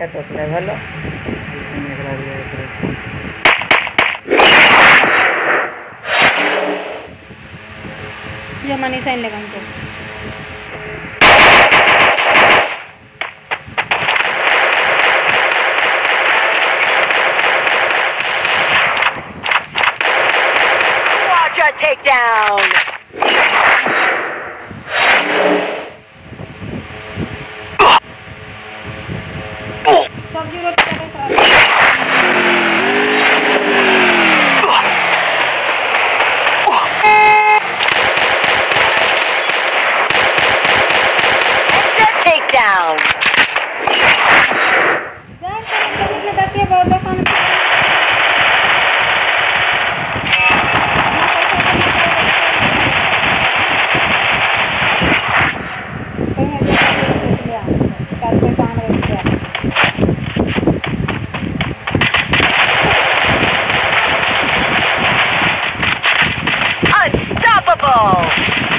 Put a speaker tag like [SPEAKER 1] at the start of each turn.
[SPEAKER 1] এটা কোথায় ভালো
[SPEAKER 2] ये मनी साइन लगान को
[SPEAKER 3] Quadra takedown.
[SPEAKER 2] सब जीरो
[SPEAKER 3] Takedown.
[SPEAKER 2] जान करने में लगाती है बहुत दफा
[SPEAKER 3] Unstoppable.